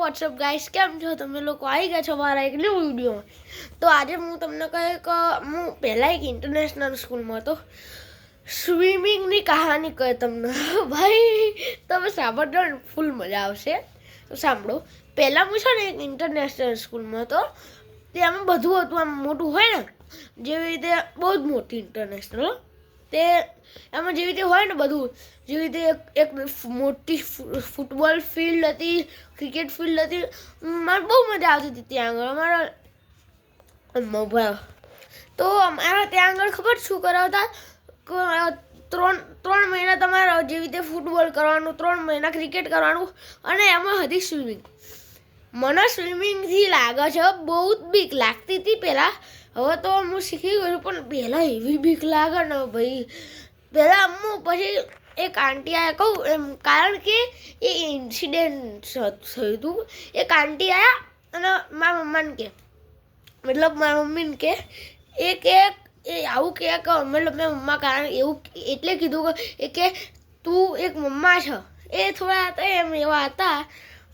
WhatsApp guys, કેમ છો તમે લોકો? આવી ગયા છો મારા એક ન્યૂ વિડીયોમાં. તો આજે હું તમને કહે કે હું પહેલાં એક ઇન્ટરનેશનલ સ્કૂલમાં હતો. સ્વિમિંગની કહાની કહે તમને. ભાઈ તમે સાંભળજો ને, ફૂલ મજા આવશે. તો સાંભળો. પહેલાં હું છે ને એક ઇન્ટરનેશનલ સ્કૂલમાં હતો. ત્યાં બધું હતું, આમ મોટું હોય ને, જેવી રીતે બહુ જ મોટી ઇન્ટરનેશનલ. તે એમાં જેવી રીતે હોય ને બધું, જેવી રીતે એક મોટી ફૂટબોલ ફિલ્ડ હતી, ક્રિકેટ ફિલ્ડ હતી. મને બહુ મજા આવતી હતી ત્યાં આગળ. અમારા તો અમારા ત્યાં આગળ ખબર શું કરાવતા, ત્રણ મહિના તમારે જેવી રીતે ફૂટબોલ કરવાનું, 3 મહિના ક્રિકેટ કરવાનું, અને એમાં હતી સ્વિમિંગ. મને સ્વિમિંગથી લાગે છે બહુ જ બીક લાગતી હતી પહેલાં. હવે તો હું શીખી ગયું, પણ પહેલાં એવી બીક લાગે ને ભાઈ. પહેલાં હું પછી એક આંટી આવ્યા કહું એમ, કારણ કે એ ઇન્સિડન્ટ થયું હતું. એક આંટી આવ્યા અને મારા મમ્માને કહે, મતલબ મારા મમ્મીને કહે, એ આવું કહે કે મતલબ મેં મમ્મા કારણ એવું એટલે કીધું કે તું એક મમ્મા છે. એ થોડા હતા એમ એવા હતા,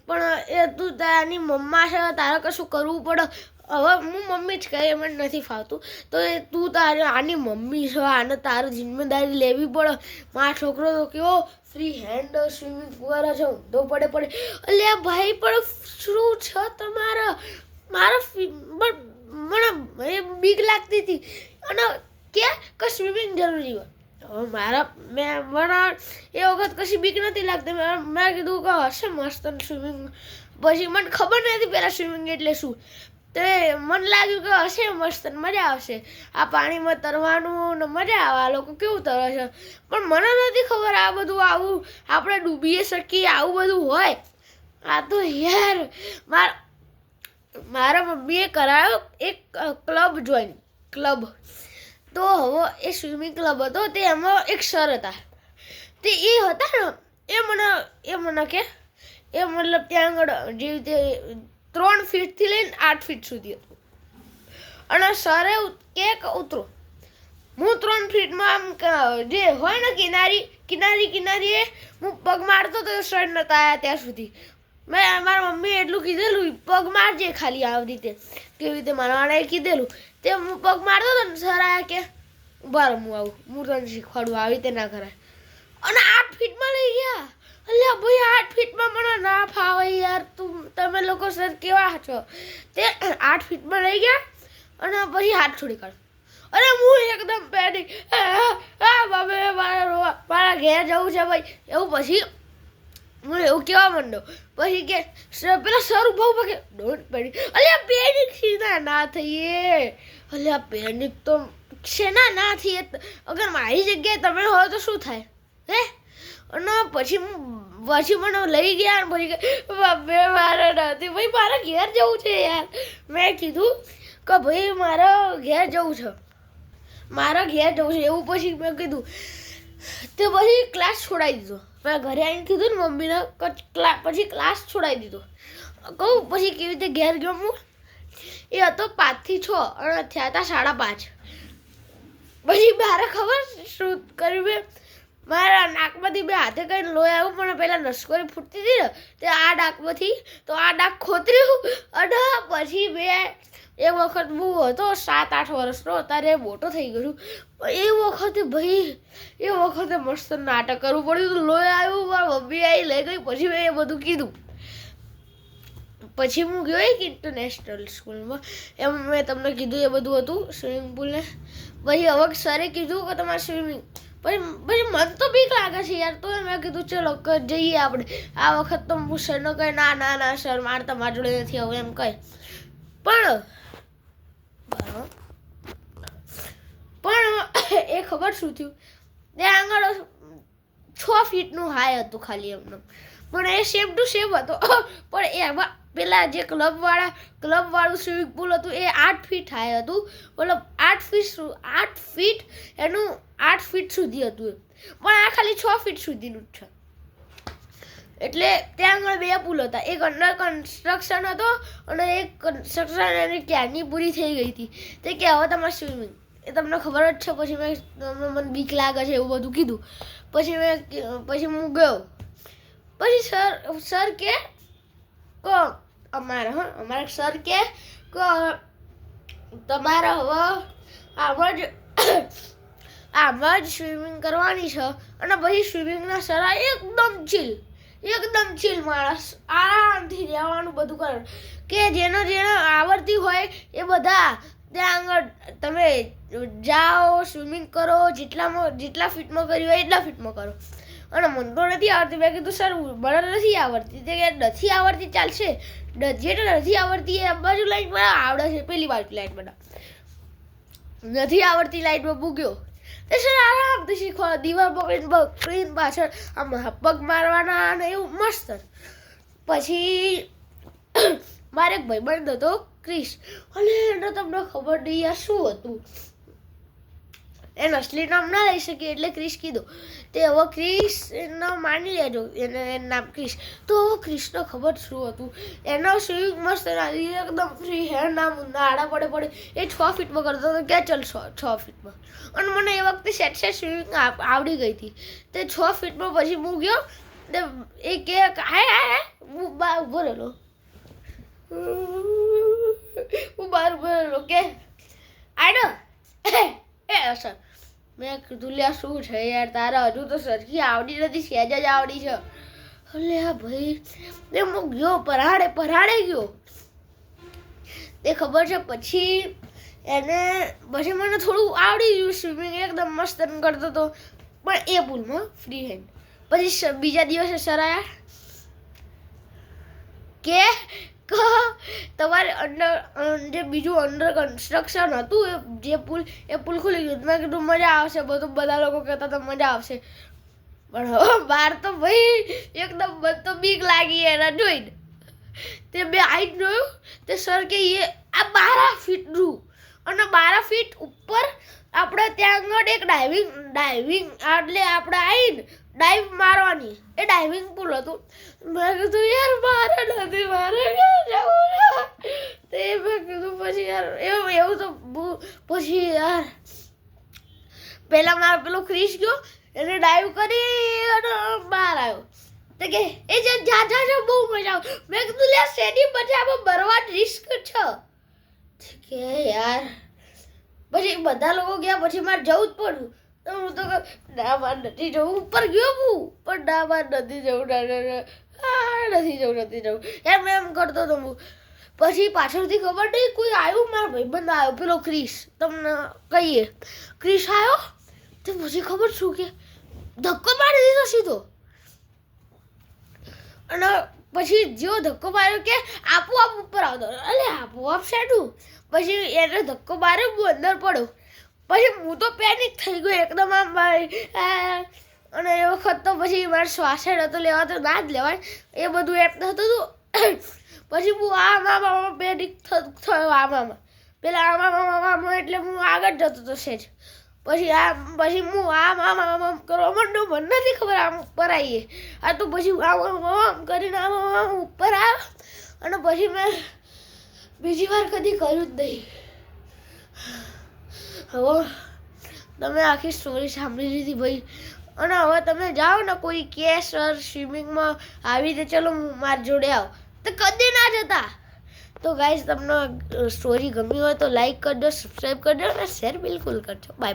પણ એ તું તારી મમ્મા છે, તારે કશું કરવું પડે. હવે હું મમ્મી જ કહે, મને નથી ફાવતું. તો એ તું તારે આની મમ્મી છે, આને તારે જિમ્મેદારી લેવી પડે. મારો છોકરો તો કેવો ફ્રી હેન્ડ સ્વિમિંગ કરે છે, ઊંધો પડે. એટલે ભાઈ પણ શું છે તમારે? મને બીક લાગતી હતી. અને કે સ્વિમિંગ જરૂરી હોય. હવે મને એ વખત કશી બીક નથી લાગતી. મેં કીધું કે હશે મસ્ત સ્વિમિંગ. પછી મને ખબર નથી પહેલાં સ્વિમિંગ એટલે શું. તો મને લાગ્યું કે હશે મસ્ત, મજા આવશે. આ પાણીમાં તરવાનું ને મજા આવે. આ લોકો કેવું તરે છે, પણ મને નથી ખબર આ બધું આવું આપણે ડૂબી શકીએ, આવું બધું હોય. આ તો યાર મારા મમ્મીએ કરાયો એક ક્લબ. તો હવે એ સ્વિમિંગ ક્લબ હતો, તે એમાં એક સર હતા. તે એ હતા ને, એ મને કે એ મતલબ ત્યાં આગળ જેવી રીતે 3 ફીટથી લઈને 8 ફીટ સુધી હતું. અને સરે કે ઉતરો. હું 3 ફીટમાં આમ જે હોય ને કિનારી હું પગ મારતો તો સર નતા આવ્યા ત્યાં સુધી. મેં મારા મમ્મીએ એટલું કીધેલું, પગ મારજે ખાલી આવી રીતે, કેવી રીતે મારવાના કીધેલું. તે હું પગ મારતો હતો ને, સર આવ્યા કે ઉભા હું આવું, હું તને શીખવાડું, આવી રીતે ના કરાય. અને 8 ફીટમાં લઈ ગયા. એટલે ભાઈ 8 ફીટમાં મને ના ફાવે યાર. તમે લોકો સર કેવા છો? તે 8 ફીટમાં લઈ ગયા અને પછી હાથ છોડી કાઢો. અરે હું એકદમ પેનિક, મારા ઘેર જવું છે ભાઈ એવું. પછી હું એવું કહેવા માંડ્યો. પછી કે પેલા સર ઉભા કે ડોન્ટ પેનિક. અલ્યા પેનિક સીધા ના થઈએ. અલ્યા પેનિક તો શેના ના થઈએ? અગર મારી જગ્યાએ તમે હો તો શું થાય હે? અને પછી મને લઈ ગયા. પછી કે મમ્મી મારે નથી ભાઈ, મારે ઘેર જવું છે યાર. મેં કીધું કે ભાઈ મારે ઘેર જવું છે એવું. પછી મેં કીધું, તે પછી ક્લાસ છોડાવી દીધો. મેં ઘરે આવીને કીધું ને મમ્મીને, પછી ક્લાસ છોડાવી દીધો. કહું પછી કેવી રીતે ઘેર ગયો હું. એ હતો 5 થી 6 અને થયા હતા 5:30. પછી મારે ખબર શું કર્યું મેં? મારા નાકમાંથી 2 હાથે કરીને લોહી આવ્યું. પણ પહેલાં નસકોરી ફૂટતી હતી ને, તે આ ડાકમાંથી તો આ ડાક ખોતર્યું. અને પછી એક વખત હું હતો 7-8 વર્ષનો, અત્યારે મોટો થઈ ગયો છું. એ વખતે મસ્ત નાટક કરવું પડ્યું. લોહી આવ્યું, મારી મમ્મી આવી લઈ ગઈ. પછી મેં એ બધું કીધું. પછી હું ગયો એક ઇન્ટરનેશનલ સ્કૂલમાં. એમ મેં તમને કીધું એ બધું હતું સ્વિમિંગ પુલને. પછી હવે સરે કીધું કે તમારે સ્વિમિંગ. પછી મને તો બીક લાગે છે યાર. તો મેં કીધું ચલો જઈએ આપણે. આ વખત તો હું સરને કહે ના સર મારે તમારા જોડે નથી હવે એમ કહે. પણ એ ખબર શું થયું? ત્યાં આગળ 6 ફીટનું હાઈ હતું ખાલી એમને. પણ એ સેમ ટુ સેમ હતો. પણ એમાં પેલા જે ક્લબવાળું સ્વિમિંગ પુલ હતું એ 8 ફીટ હાઈ હતું. મતલબ 8 ફીટ એનું 8 ફીટ સુધી હતું. પણ આ ખાલી 6 ફીટ સુધીનું જ છે. એટલે ત્યાં આગળ 2 પુલ હતા. એક અંડર કન્સ્ટ્રક્શન હતો અને એક કન્સ્ટ્રક્શન એની ક્યારની પૂરી થઈ ગઈ હતી. તે કે હવે તમારે સ્વિમિંગ, એ તમને ખબર જ છે. પછી મને બીક લાગે છે એવું બધું કીધું. પછી હું ગયો. પછી સર કે અમારા સર કે તમારે હવે આમ જ સ્વિમિંગ કરવાની છે અને પછી સ્વિમિંગના સર એકદમ ચીલ માણસ, આરામથી રહેવાનું બધું કરવાનું કે જેને આવડતી હોય એ બધા ત્યાં આગળ તમે જાઓ, સ્વિમિંગ કરો, જેટલા ફીટમાં કર્યું હોય એટલા ફીટમાં કરો. અને મને તો નથી આવડતી. મેં કીધું સર મને નથી આવડતી. તે કે નથી આવડતી ચાલશે, જેને નથી આવડતી એ બાજુ લાઈન બનાવ, આવડે છે પેલી બાજુ લાઈન બનાવ. નથી આવડતી લાઈનમાં મૂક્યો તે સર આરામથી શીખવા, દીવાલ પકડીને પાછળ આમ પગ મારવાના અને એવું મસ્ત. પછી મારે એક ભાઈબંધ હતો ક્રિશ, અને એને તમને ખબર નહીં યાર શું હતું, એને અસલી નામ ના લઈ શકીએ એટલે ક્રિશ કીધું. તે હવે ક્રિશ એનો માની લેજો, એનું નામ ક્રિશ. તો હવે ક્રિશને ખબર શું હતું, એનો સ્વિમિંગ મસ્ત એકદમ ફ્રી હેન્ડ નામ આડા પડે એ 6 ફીટમાં કરતો હતો. ક્યાં ચાલ 6 ફીટમાં, અને મને એ વખતે સેટ સ્વિમિંગ આવડી ગઈ હતી. તે 6 ફીટમાં પછી હું ગયો, એ કે હું બહાર ઉભો રહેલો, કે આડો એ સર. મેં કીધું લ્યા શું છે યાર તારા, હજુ તો સરખી આવડી નથી, સહેજ જ આવડી છે. એટલે ભાઈ હું ગયો પરાડે ગયો. તે ખબર છે પછી મને થોડું આવડી ગયું સ્વિમિંગ, એકદમ મસ્ત કરતો હતો, પણ એ પુલમાં ફ્રી હેન્ડ. પછી બીજા દિવસે સર આયા કે તમારે જે બીજું અંડર કન્સ્ટ્રક્શન હતું એ પુલ ખુલી ગયું. મેં કીધું મજા આવશે, બધા લોકો કહેતા હતા મજા આવશે, પણ હવે બહાર તો ભાઈ એકદમ તો બીક લાગી એના જોઈને. તે મેં આવીને જોયું તે સર કે આ 12 ફીટનું, અને 12 ફીટ ઉપર આપણે ત્યાં આગળ એક ડાઇવિંગ એટલે આપણે આવીને ડાઇવ મારવાની, એ ડાઇવિંગ પુલ હતું. મેં કીધું યાર મારે નથી, મારે જવું. તે મેં કીધું પછી યાર એવું તો પછી યાર પહેલાં મારો પેલો ક્રિશ ગયો, એને ડાઇવ કરી અને બહાર આવ્યો. તો કે એ જા બહુ મજા આવે. મેં કીધું યાર શેની મજામાં બરવા રિસ્ક છે કે યાર. પછી બધા લોકો ગયા, પછી મારે જવું જ પડ્યું. તો હું તો ના માર નથી જવું, ઉપર ગયો હું, પણ ના માર નથી જવું, નથી જવું એમ કરતો હતો હું. પછી પાછળથી ખબર નહીં કોઈ આવ્યું, મારો ભાઈબંધ આવ્યો પેલો ક્રિશ, તમને કહીએ ક્રિશ આવ્યો. તો પછી ખબર શું કે ધક્કો મારી દીધો સીધો. અને પછી જેવો ધક્કો માર્યો કે આપોઆપ ઉપર આવતો, એટલે આપોઆપ શેઠું. પછી એને ધક્કો માર્યો, હું અંદર પડ્યો. પછી હું તો પેનિક થઈ ગયો એકદમ આમ ભાઈ. અને એ વખત તો પછી મારે શ્વાસ નહોતો લેવાતો, ના જ લેવાય એ બધું એપ થતું હતું. પછી હું આમ પેનિક થયો, આમ પેલા આમ એટલે હું આગળ જતો હતો સેજ. પછી હું આમ કરવા માંડ્યો, મને નથી ખબર આમ ઉપર આવીએ. આ તો પછી આમ કરીને આમ ઉપર આવ્યો, અને પછી મેં બીજી વાર કદી કર્યું જ નહીં. હવે તમે આખી સ્ટોરી સાંભળી લીધી ભાઈ, અને હવે તમે જાઓ ને કોઈ કે સર સ્વિમિંગમાં આવી રીતે ચલો મારી જોડે આવો, તો કદી ના જતા. તો ગાઈઝ તમને સ્ટોરી ગમી હોય તો લાઈક કરજો, સબસ્ક્રાઈબ કરજો અને શેર બિલકુલ કરજો. બાય.